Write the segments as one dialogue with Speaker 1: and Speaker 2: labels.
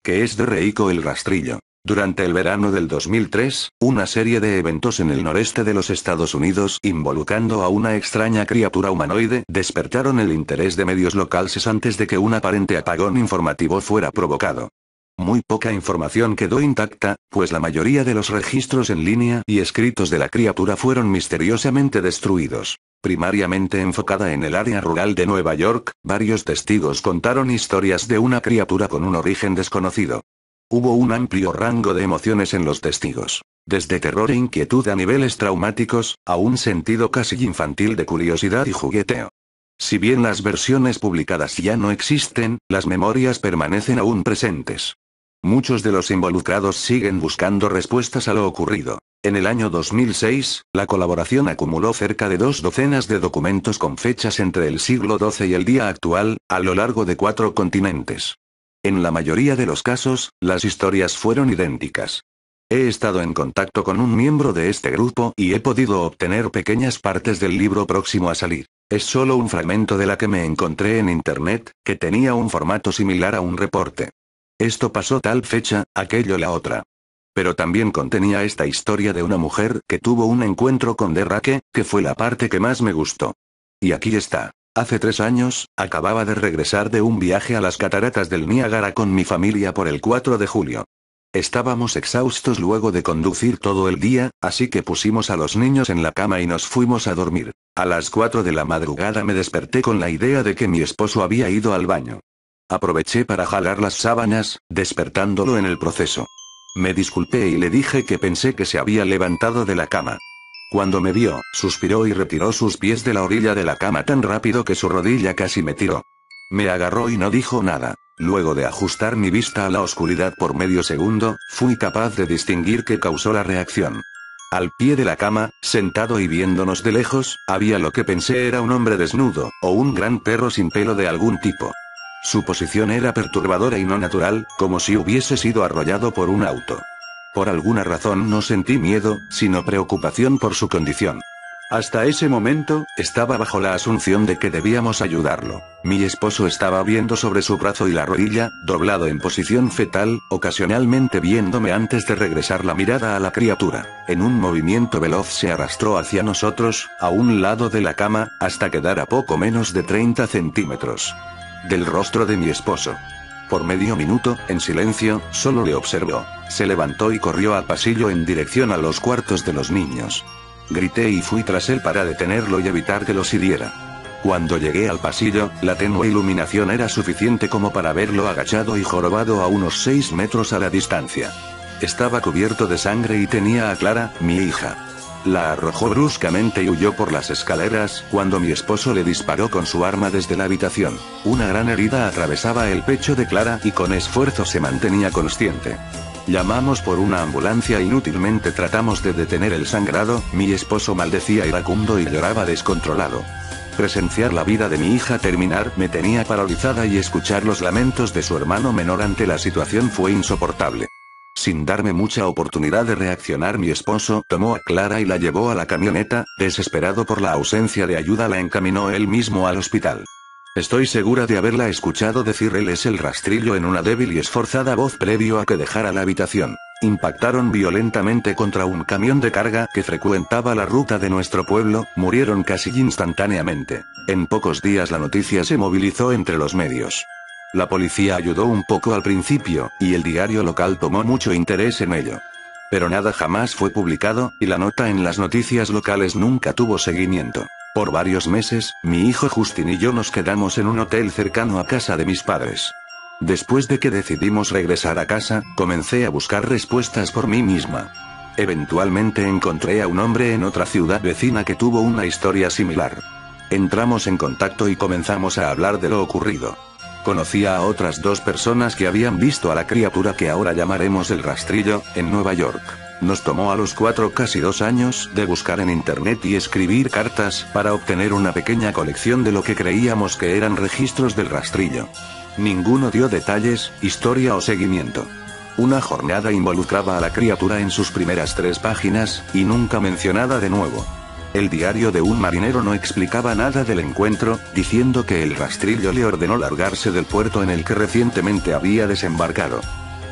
Speaker 1: que es de Reiko el rastrillo. Durante el verano del 2003, una serie de eventos en el noreste de los Estados Unidos involucrando a una extraña criatura humanoide despertaron el interés de medios locales antes de que un aparente apagón informativo fuera provocado. Muy poca información quedó intacta, pues la mayoría de los registros en línea y escritos de la criatura fueron misteriosamente destruidos. Primariamente enfocada en el área rural de Nueva York, varios testigos contaron historias de una criatura con un origen desconocido. Hubo un amplio rango de emociones en los testigos, desde terror e inquietud a niveles traumáticos, a un sentido casi infantil de curiosidad y jugueteo. Si bien las versiones publicadas ya no existen, las memorias permanecen aún presentes. Muchos de los involucrados siguen buscando respuestas a lo ocurrido. En el año 2006, la colaboración acumuló cerca de 2 docenas de documentos con fechas entre el siglo XII y el día actual, a lo largo de 4 continentes. En la mayoría de los casos, las historias fueron idénticas. He estado en contacto con un miembro de este grupo y he podido obtener pequeñas partes del libro próximo a salir. Es solo un fragmento de la que me encontré en internet, que tenía un formato similar a un reporte. Esto pasó tal fecha, aquello la otra. Pero también contenía esta historia de una mujer que tuvo un encuentro con Derrake, que fue la parte que más me gustó. Y aquí está. Hace 3 años, acababa de regresar de un viaje a las cataratas del Niágara con mi familia por el 4 de julio. Estábamos exhaustos luego de conducir todo el día, así que pusimos a los niños en la cama y nos fuimos a dormir. A las 4 de la madrugada me desperté con la idea de que mi esposo había ido al baño. Aproveché para jalar las sábanas, despertándolo en el proceso. Me disculpé y le dije que pensé que se había levantado de la cama. Cuando me vio, suspiró y retiró sus pies de la orilla de la cama tan rápido que su rodilla casi me tiró. Me agarró y no dijo nada. Luego de ajustar mi vista a la oscuridad por medio segundo, fui capaz de distinguir qué causó la reacción. Al pie de la cama, sentado y viéndonos de lejos, había lo que pensé era un hombre desnudo, o un gran perro sin pelo de algún tipo. Su posición era perturbadora y no natural, como si hubiese sido arrollado por un auto. Por alguna razón no sentí miedo, sino preocupación por su condición. Hasta ese momento, estaba bajo la asunción de que debíamos ayudarlo. Mi esposo estaba viendo sobre su brazo y la rodilla, doblado en posición fetal, ocasionalmente viéndome antes de regresar la mirada a la criatura. En un movimiento veloz se arrastró hacia nosotros, a un lado de la cama, hasta quedar a poco menos de 30 centímetros del rostro de mi esposo. Por medio minuto, en silencio, solo le observó. Se levantó y corrió al pasillo en dirección a los cuartos de los niños. Grité y fui tras él para detenerlo y evitar que los hiriera. Cuando llegué al pasillo, la tenue iluminación era suficiente como para verlo agachado y jorobado a unos 6 metros a la distancia. Estaba cubierto de sangre y tenía a Clara, mi hija. La arrojó bruscamente y huyó por las escaleras cuando mi esposo le disparó con su arma desde la habitación. Una gran herida atravesaba el pecho de Clara y con esfuerzo se mantenía consciente. Llamamos por una ambulancia e inútilmente tratamos de detener el sangrado, mi esposo maldecía iracundo y lloraba descontrolado. Presenciar la vida de mi hija terminar me tenía paralizada y escuchar los lamentos de su hermano menor ante la situación fue insoportable. Sin darme mucha oportunidad de reaccionar, mi esposo tomó a Clara y la llevó a la camioneta, desesperado por la ausencia de ayuda la encaminó él mismo al hospital. Estoy segura de haberla escuchado decir él es el rastrillo en una débil y esforzada voz previo a que dejara la habitación. Impactaron violentamente contra un camión de carga que frecuentaba la ruta de nuestro pueblo, murieron casi instantáneamente. En pocos días la noticia se movilizó entre los medios. La policía ayudó un poco al principio, y el diario local tomó mucho interés en ello. Pero nada jamás fue publicado, y la nota en las noticias locales nunca tuvo seguimiento. Por varios meses, mi hijo Justin y yo nos quedamos en un hotel cercano a casa de mis padres. Después de que decidimos regresar a casa, comencé a buscar respuestas por mí misma. Eventualmente encontré a un hombre en otra ciudad vecina que tuvo una historia similar. Entramos en contacto y comenzamos a hablar de lo ocurrido. Conocía a otras 2 personas que habían visto a la criatura que ahora llamaremos el rastrillo, en Nueva York. Nos tomó a los 4 casi 2 años de buscar en internet y escribir cartas para obtener una pequeña colección de lo que creíamos que eran registros del rastrillo. Ninguno dio detalles, historia o seguimiento. Una jornada involucraba a la criatura en sus primeras 3 páginas, y nunca mencionada de nuevo. El diario de un marinero no explicaba nada del encuentro, diciendo que el rastrillo le ordenó largarse del puerto en el que recientemente había desembarcado.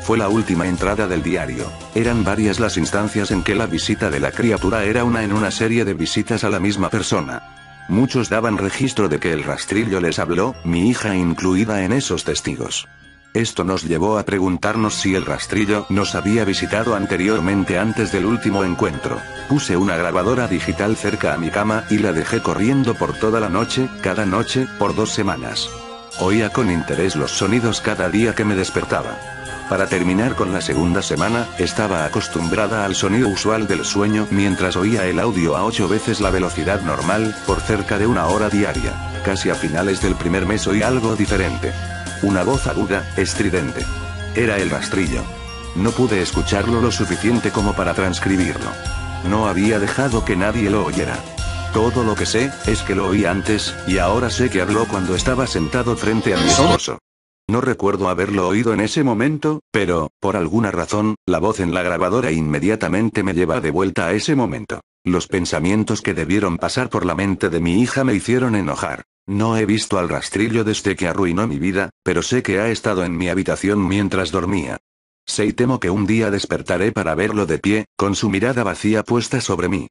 Speaker 1: Fue la última entrada del diario. Eran varias las instancias en que la visita de la criatura era una en una serie de visitas a la misma persona. Muchos daban registro de que el rastrillo les habló, mi hija incluida en esos testigos. Esto nos llevó a preguntarnos si el rastrillo nos había visitado anteriormente antes del último encuentro. Puse una grabadora digital cerca a mi cama y la dejé corriendo por toda la noche, cada noche, por 2 semanas. Oía con interés los sonidos cada día que me despertaba. Para terminar con la segunda semana, estaba acostumbrada al sonido usual del sueño mientras oía el audio a 8 veces la velocidad normal, por cerca de 1 hora diaria. Casi a finales del primer mes oí algo diferente. Una voz aguda, estridente. Era el rastrillo. No pude escucharlo lo suficiente como para transcribirlo. No había dejado que nadie lo oyera. Todo lo que sé, es que lo oí antes, y ahora sé que habló cuando estaba sentado frente a mi esposo. No recuerdo haberlo oído en ese momento, pero, por alguna razón, la voz en la grabadora inmediatamente me lleva de vuelta a ese momento. Los pensamientos que debieron pasar por la mente de mi hija me hicieron enojar. No he visto al rastrillo desde que arruinó mi vida, pero sé que ha estado en mi habitación mientras dormía. Sé y temo que un día despertaré para verlo de pie, con su mirada vacía puesta sobre mí.